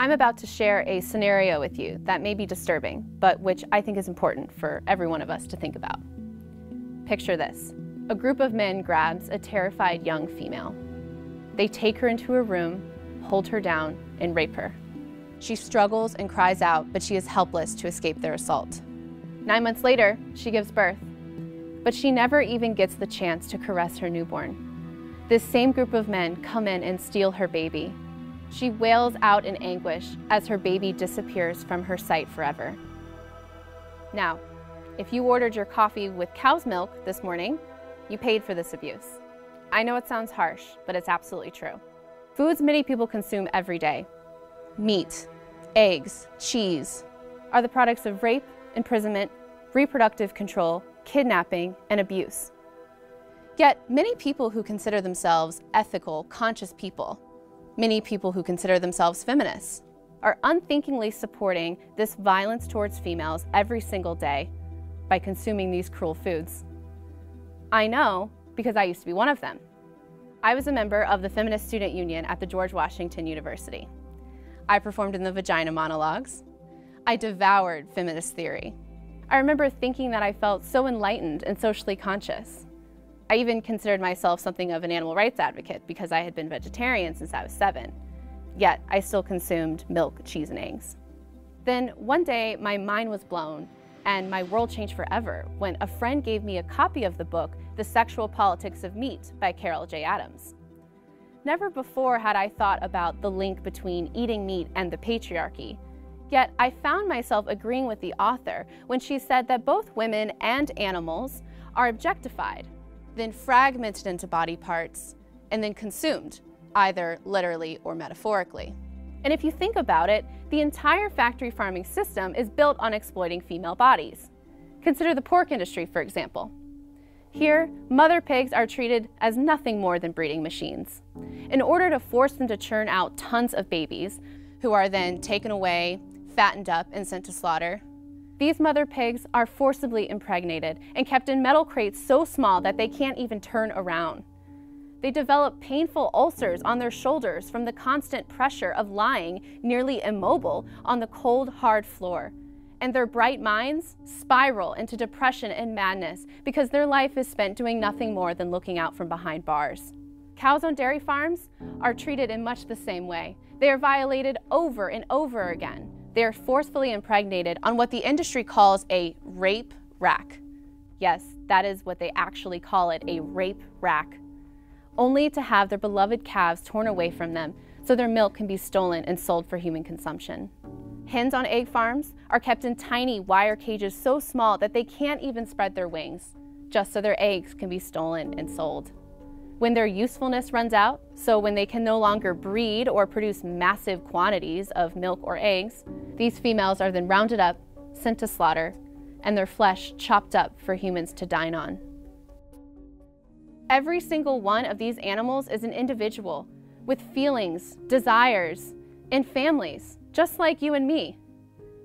I'm about to share a scenario with you that may be disturbing, but which I think is important for every one of us to think about. Picture this. A group of men grabs a terrified young female. They take her into a room, hold her down, and rape her. She struggles and cries out, but she is helpless to escape their assault. 9 months later, she gives birth, but she never even gets the chance to caress her newborn. This same group of men come in and steal her baby. She wails out in anguish as her baby disappears from her sight forever. Now, if you ordered your coffee with cow's milk this morning, you paid for this abuse. I know it sounds harsh, but it's absolutely true. Foods many people consume every day, meat, eggs, cheese, are the products of rape, imprisonment, reproductive control, kidnapping, and abuse. Yet, many people who consider themselves ethical, conscious people, many people who consider themselves feminists, are unthinkingly supporting this violence towards females every single day by consuming these cruel foods. I know because I used to be one of them. I was a member of the Feminist Student Union at the George Washington University. I performed in the vagina monologues. I devoured feminist theory. I remember thinking that I felt so enlightened and socially conscious. I even considered myself something of an animal rights advocate because I had been vegetarian since I was 7. Yet I still consumed milk, cheese, and eggs. Then one day my mind was blown and my world changed forever when a friend gave me a copy of the book, The Sexual Politics of Meat by Carol J. Adams. Never before had I thought about the link between eating meat and the patriarchy. Yet I found myself agreeing with the author when she said that both women and animals are objectified, then fragmented into body parts, and then consumed, either literally or metaphorically. And if you think about it, the entire factory farming system is built on exploiting female bodies. Consider the pork industry, for example. Here, mother pigs are treated as nothing more than breeding machines. In order to force them to churn out tons of babies, who are then taken away, fattened up, and sent to slaughter, these mother pigs are forcibly impregnated and kept in metal crates so small that they can't even turn around. They develop painful ulcers on their shoulders from the constant pressure of lying nearly immobile on the cold, hard floor. And their bright minds spiral into depression and madness because their life is spent doing nothing more than looking out from behind bars. Cows on dairy farms are treated in much the same way. They are violated over and over again. They are forcefully impregnated on what the industry calls a rape rack. Yes, that is what they actually call it, a rape rack. Only to have their beloved calves torn away from them so their milk can be stolen and sold for human consumption. Hens on egg farms are kept in tiny wire cages so small that they can't even spread their wings, just so their eggs can be stolen and sold. When their usefulness runs out, so when they can no longer breed or produce massive quantities of milk or eggs, these females are then rounded up, sent to slaughter, and their flesh chopped up for humans to dine on. Every single one of these animals is an individual with feelings, desires, and families, just like you and me.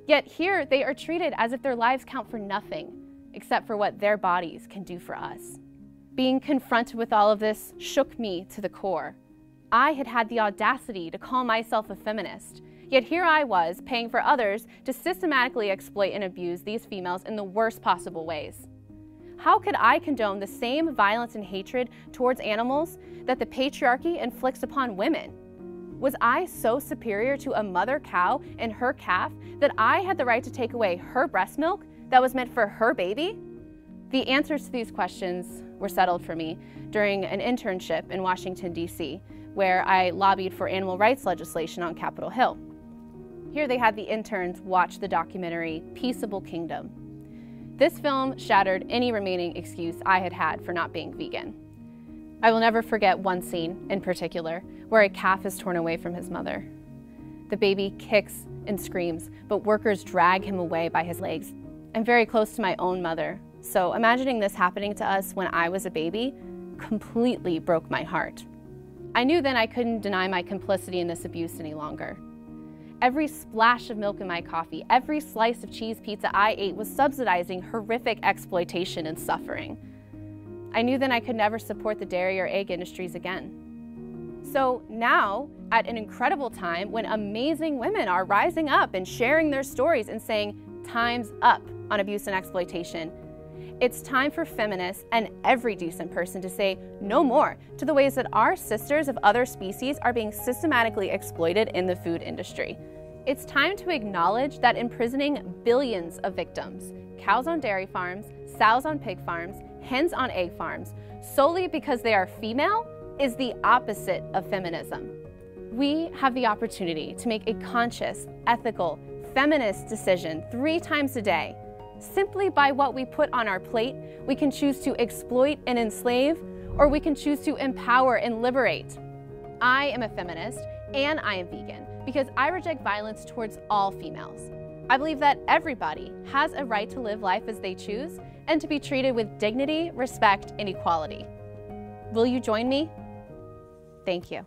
Yet here they are treated as if their lives count for nothing, except for what their bodies can do for us. Being confronted with all of this shook me to the core. I had had the audacity to call myself a feminist, yet here I was paying for others to systematically exploit and abuse these females in the worst possible ways. How could I condone the same violence and hatred towards animals that the patriarchy inflicts upon women? Was I so superior to a mother cow and her calf that I had the right to take away her breast milk that was meant for her baby? The answers to these questions were settled for me during an internship in Washington, D.C., where I lobbied for animal rights legislation on Capitol Hill. Here they had the interns watch the documentary Peaceable Kingdom. This film shattered any remaining excuse I had had for not being vegan. I will never forget one scene in particular where a calf is torn away from his mother. The baby kicks and screams, but workers drag him away by his legs. I'm very close to my own mother, so imagining this happening to us when I was a baby completely broke my heart. I knew then I couldn't deny my complicity in this abuse any longer. Every splash of milk in my coffee, every slice of cheese pizza I ate was subsidizing horrific exploitation and suffering. I knew then I could never support the dairy or egg industries again. So now, at an incredible time when amazing women are rising up and sharing their stories and saying, time's up on abuse and exploitation, it's time for feminists and every decent person to say no more to the ways that our sisters of other species are being systematically exploited in the food industry. It's time to acknowledge that imprisoning billions of victims, cows on dairy farms, sows on pig farms, hens on egg farms, solely because they are female, is the opposite of feminism. We have the opportunity to make a conscious, ethical, feminist decision 3 times a day. Simply by what we put on our plate, we can choose to exploit and enslave, or we can choose to empower and liberate. I am a feminist and I am vegan because I reject violence towards all females. I believe that everybody has a right to live life as they choose and to be treated with dignity, respect, and equality. Will you join me? Thank you.